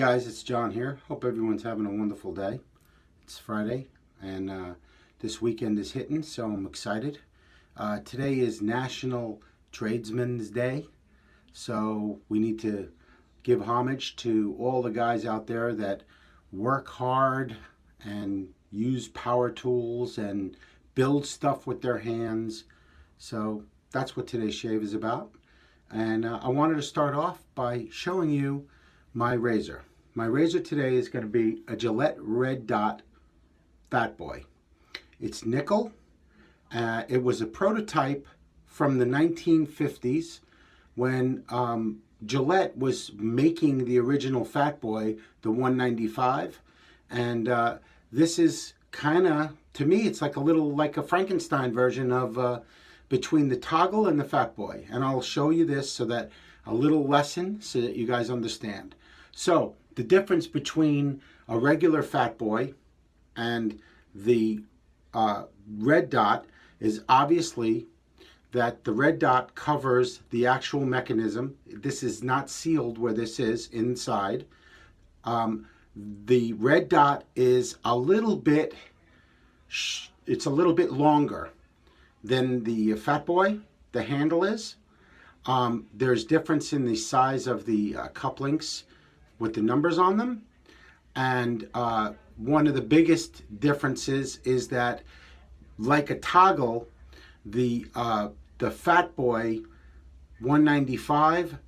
guys, it's John here. Hope everyone's having a wonderful day. It's Friday and this weekend is hitting, so I'm excited. Today is National Tradesmen's Day, so we need to give homage to all the guys out there that work hard and use power tools and build stuff with their hands. So that's what today's shave is about. And I wanted to start off by showing you my razor. My razor today is going to be a Gillette Red Dot Fatboy. It's nickel. It was a prototype from the 1950s when Gillette was making the original Fatboy, the 195. And this is kind of, to me, it's like a Frankenstein version of between the Toggle and the Fatboy. And I'll show you this so that a little lesson so that you guys understand. So the difference between a regular Fatboy and the Red Dot is obviously that the Red Dot covers the actual mechanism. This is not sealed where this is inside. The Red Dot is a little bit, it's a little bit longer than the Fatboy, the handle is. There's difference in the size of the cup links with the numbers on them. And one of the biggest differences is that, like a Toggle, the Fatboy 195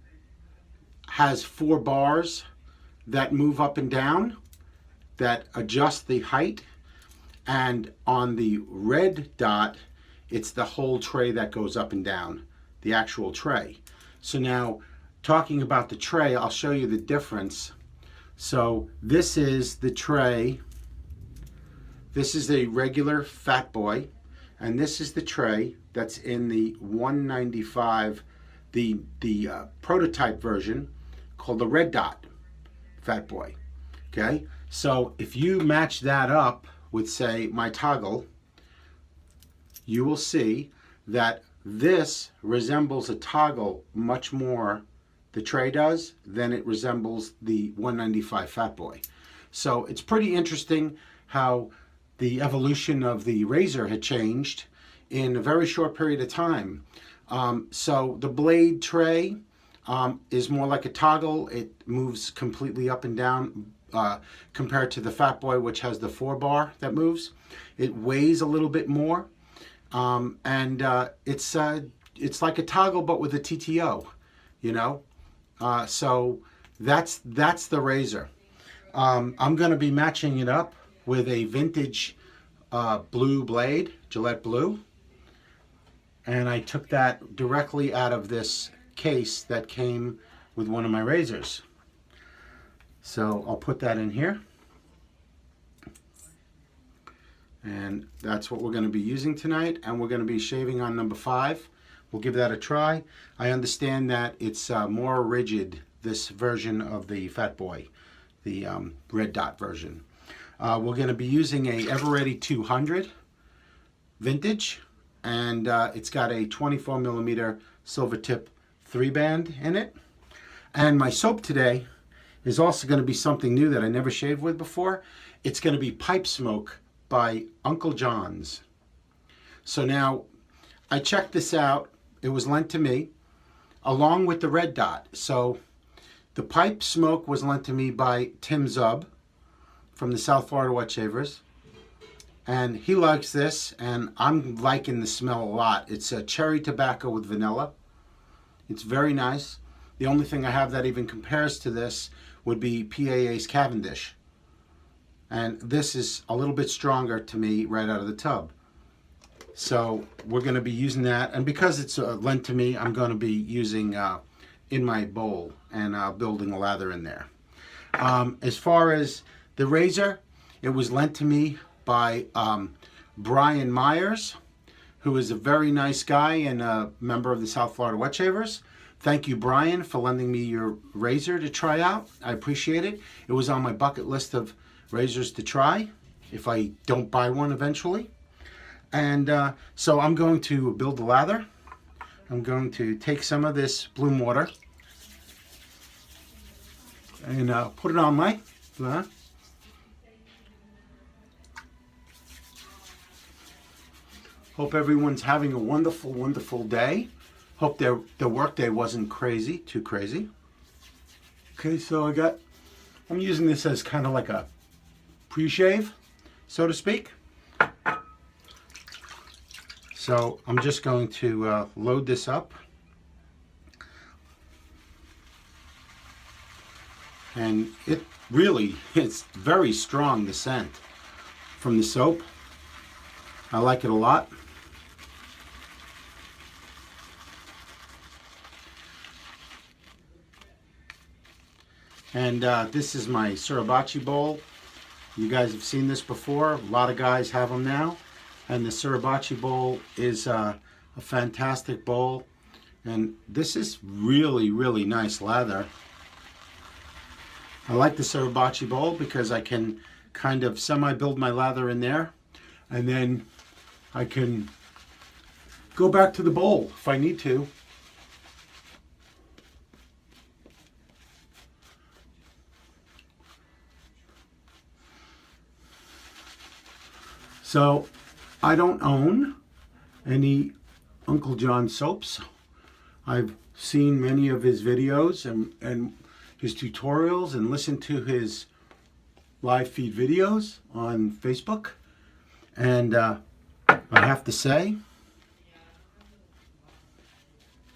has 4 bars that move up and down that adjust the height. And on the Red Dot, it's the whole tray that goes up and down, the actual tray. So now, talking about the tray, I'll show you the difference. So this is the tray. This is the regular Fatboy, and this is the tray that's in the 195, the prototype version called the Red Dot Fatboy. Okay, so if you match that up with, say, my Toggle, you will see that this resembles a Toggle much more, the tray does, than it resembles the 195 Fatboy. So it's pretty interesting how the evolution of the razor had changed in a very short period of time. So the blade tray is more like a Toggle. It moves completely up and down compared to the Fatboy, which has the 4 bar that moves. It weighs a little bit more. And it's like a Toggle but with a TTO, you know. So that's the razor. I'm going to be matching it up with a vintage blue blade, Gillette Blue, and I took that directly out of this case that came with one of my razors. So I'll put that in here. And that's what we're going to be using tonight, and we're going to be shaving on number 5. We'll give that a try. I understand that it's more rigid, this version of the Fatboy, the Red Dot version. We're going to be using a Everready 200 vintage, and it's got a 24mm Silvertip 3-band in it. And my soap today is also going to be something new that I never shaved with before. It's going to be Pipe Smoke by Uncle John's. So now, I checked this out. It was lent to me along with the Red Dot. So the Pipe Smoke was lent to me by Tim Zub from the South Florida Wet Shavers. And he likes this, and I'm liking the smell a lot. It's a cherry tobacco with vanilla. It's very nice. The only thing I have that even compares to this would be PAA's Cavendish. And this is a little bit stronger to me right out of the tub. So we're going to be using that. And because it's lent to me, I'm going to be using in my bowl and building a lather in there. As far as the razor, it was lent to me by Brian Myers, who is a very nice guy and a member of the South Florida Wet Shavers. Thank you, Brian, for lending me your razor to try out. I appreciate it. It was on my bucket list of razors to try if I don't buy one eventually. And so I'm going to build the lather. I'm going to take some of this bloom water and put it on my. Hope everyone's having a wonderful, wonderful day. Hope their work day wasn't too crazy. Okay, so I'm using this as kind of like a pre-shave, so to speak. So I'm just going to load this up. And it's very strong, the scent from the soap. I like it a lot. And this is my Suribachi bowl. You guys have seen this before. A lot of guys have them now. And the Suribachi bowl is a fantastic bowl. And this is really, really nice lather. I like the Suribachi bowl because I can kind of semi-build my lather in there. And then I can go back to the bowl if I need to. So I don't own any Uncle John soaps. I've seen many of his videos and his tutorials and listened to his live feed videos on Facebook. And I have to say,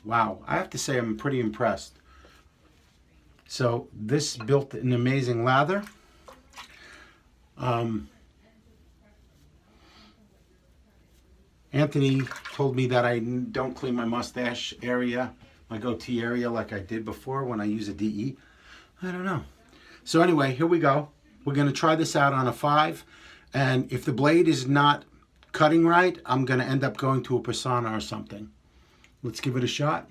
wow, I have to say I'm pretty impressed. So this built an amazing lather. Anthony told me that I don't clean my mustache area, my goatee area like I did before when I use a DE. I don't know. So anyway, here we go. We're going to try this out on a 5. And if the blade is not cutting right, I'm going to end up going to a Persona or something. Let's give it a shot.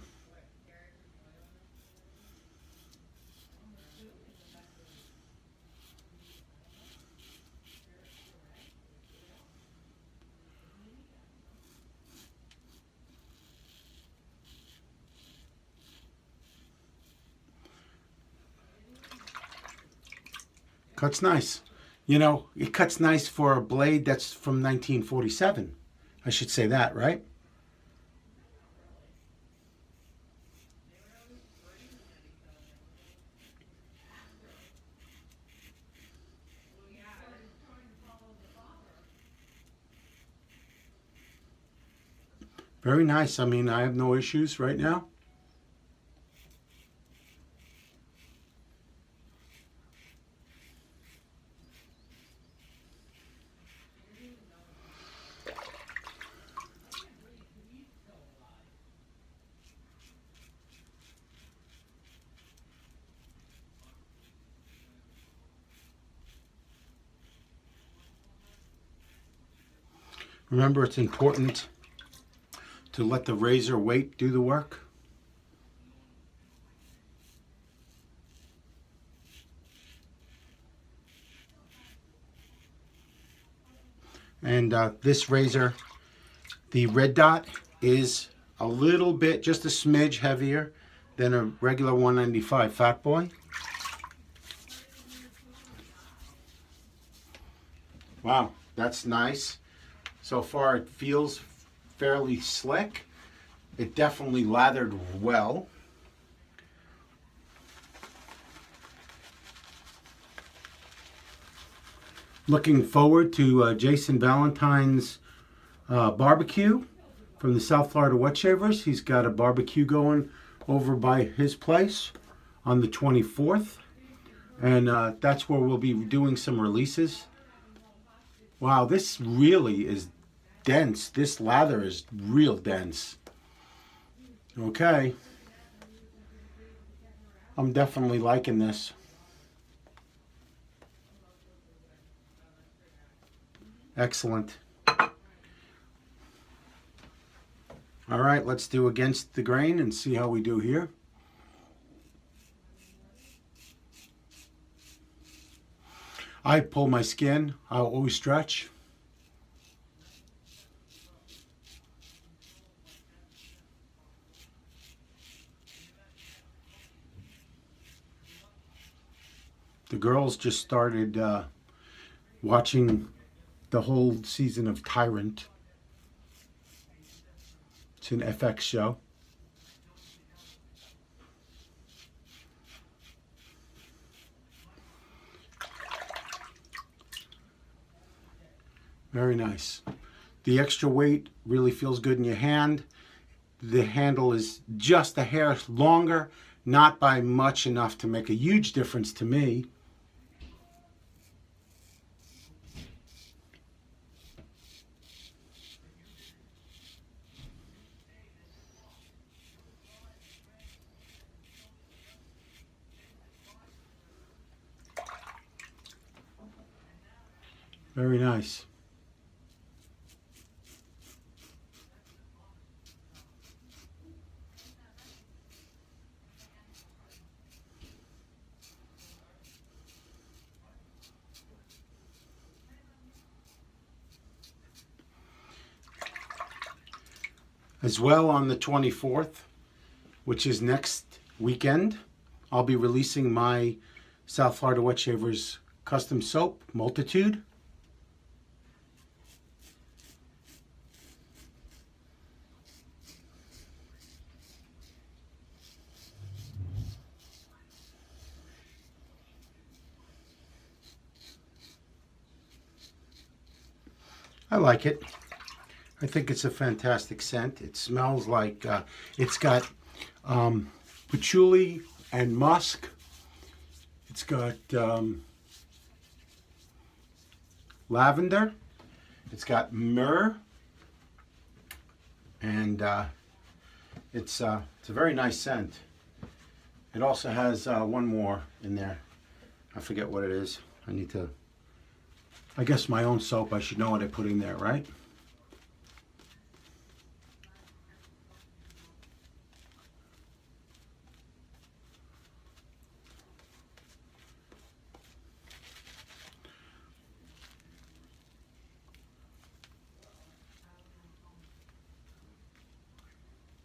Cuts nice. You know, it cuts nice for a blade that's from 1947. I should say that, right? Very nice. I mean, I have no issues right now. Remember, it's important to let the razor weight do the work. And this razor, the Red Dot, is a little bit, just a smidge heavier than a regular 195 Fatboy. Wow, that's nice. So far it feels fairly slick. It definitely lathered well. Looking forward to Jason Valentine's barbecue from the South Florida Wet Shavers. He's got a barbecue going over by his place on the 24th. And that's where we'll be doing some releases. Wow, this really is dense. This lather is real dense. Okay. I'm definitely liking this. Excellent. All right, let's do against the grain and see how we do here. I pull my skin. I'll always stretch. The girls just started watching the whole season of Tyrant. It's an FX show. Very nice. The extra weight really feels good in your hand. The handle is just a hair longer, not by much enough to make a huge difference to me. Very nice. As well, on the 24th, which is next weekend, I'll be releasing my South Florida Wet Shavers custom soap, Multitude. I like it. I think it's a fantastic scent. It smells like, it's got patchouli and musk. It's got lavender. It's got myrrh. And it's a very nice scent. It also has one more in there. I forget what it is. I guess my own soap, I should know what I put in there, right?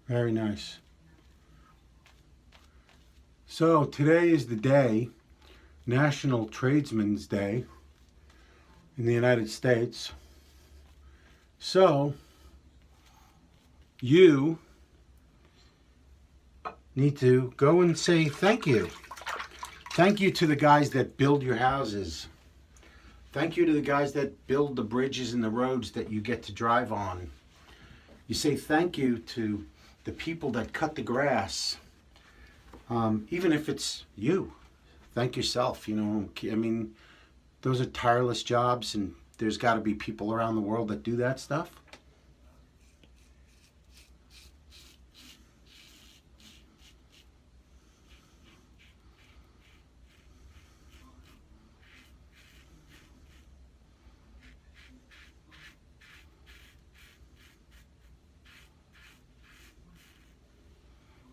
Very nice. So today is the day, National Tradesmen's Day in the United States. So you need to go and say thank you. Thank you to the guys that build your houses. Thank you to the guys that build the bridges and the roads that you get to drive on. You say thank you to the people that cut the grass. Even if it's you, thank yourself. You know, I mean, those are tireless jobs, and there's got to be people around the world that do that stuff.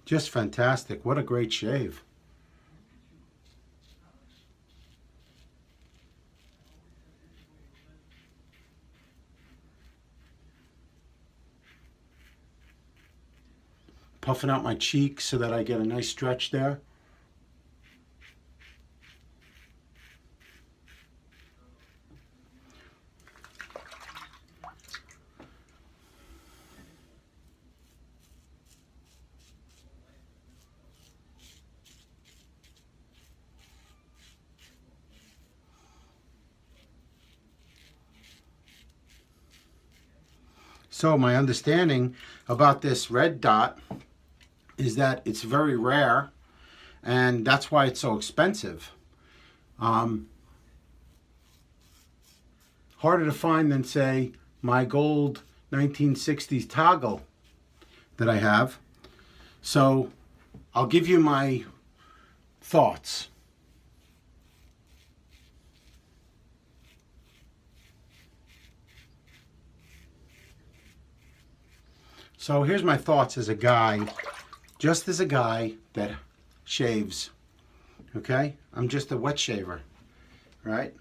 Just fantastic. What a great shave. Puffing out my cheeks so that I get a nice stretch there. So my understanding about this red dot is that it's very rare, and that's why it's so expensive. Harder to find than, say, my gold 1960s toggle that I have. So I'll give you my thoughts. So here's my thoughts as a guy, just as a guy that shaves, okay? I'm just a wet shaver, right?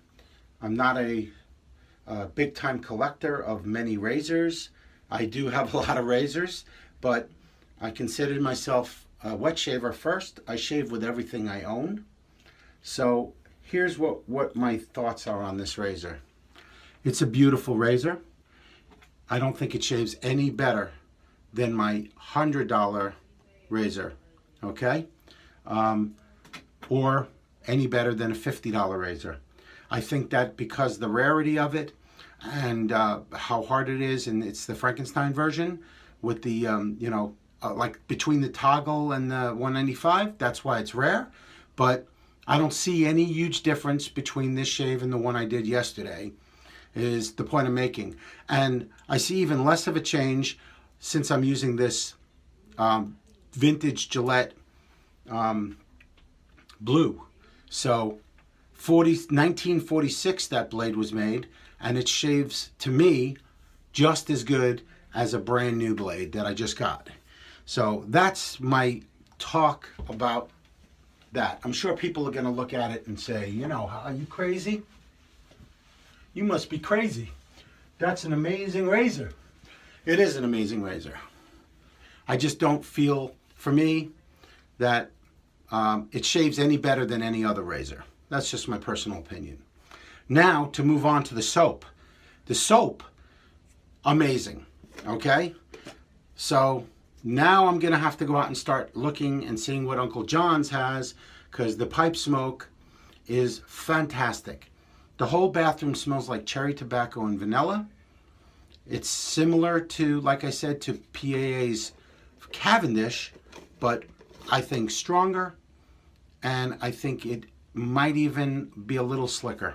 I'm not a big-time collector of many razors. I do have a lot of razors, but I consider myself a wet shaver first. I shave with everything I own. So here's what my thoughts are on this razor. It's a beautiful razor. I don't think it shaves any better than my $100 razor, okay? Or any better than a $50 razor. I think that because the rarity of it and how hard it is, and it's the Frankenstein version with the, like between the toggle and the 195, that's why it's rare. But I don't see any huge difference between this shave and the one I did yesterday, is the point I'm making. And I see even less of a change since I'm using this vintage Gillette Blue. So 1946 that blade was made, and it shaves to me just as good as a brand new blade that I just got. So that's my talk about that. I'm sure people are going to look at it and say, are you crazy? You must be crazy. That's an amazing razor. It is an amazing razor. I just don't feel, for me, that it shaves any better than any other razor. That's just my personal opinion. Now, to move on to the soap. The soap, amazing, okay? So now I'm going to have to go out and start looking and seeing what Uncle John's has, because the pipe smoke is fantastic. The whole bathroom smells like cherry tobacco and vanilla. It's similar to, like I said, to PAA's Cavendish, but I think stronger, and I think it might even be a little slicker.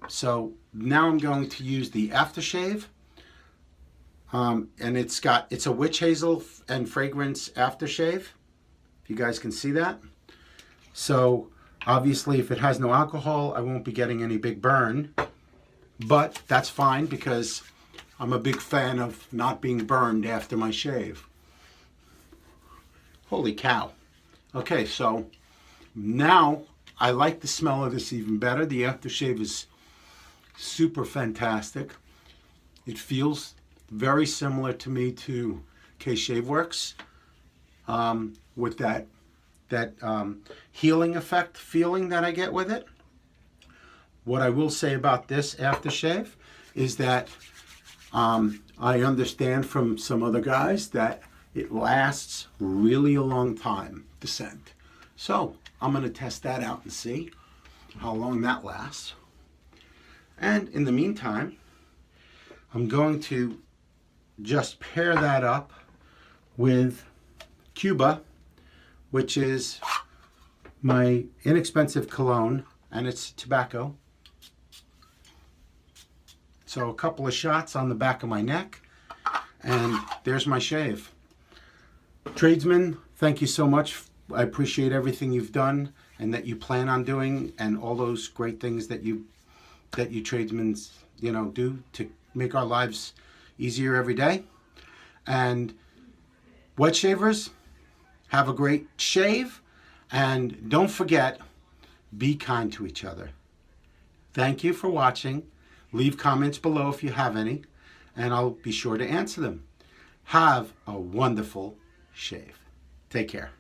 So now I'm going to use the Aftershave, and it's a witch hazel and fragrance aftershave, if you guys can see that. So obviously if it has no alcohol, I won't be getting any big burn, but that's fine because I'm a big fan of not being burned after my shave. Holy cow. Okay, so now I like the smell of this even better. The aftershave is super fantastic. It feels very similar to me to K-Shave Works, with that healing effect feeling that I get with it. What I will say about this aftershave is that I understand from some other guys that it lasts really a long time, the scent. So I'm going to test that out and see how long that lasts. And in the meantime, I'm going to just pair that up with Cuba, which is my inexpensive cologne, and it's tobacco. So a couple of shots on the back of my neck, and there's my shave. Tradesmen, thank you so much. I appreciate everything you've done and that you plan on doing, and all those great things that you tradesmen do to make our lives easier every day. And wet shavers, have a great shave, and don't forget, be kind to each other. Thank you for watching. Leave comments below if you have any, and I'll be sure to answer them. Have a wonderful shave. Take care.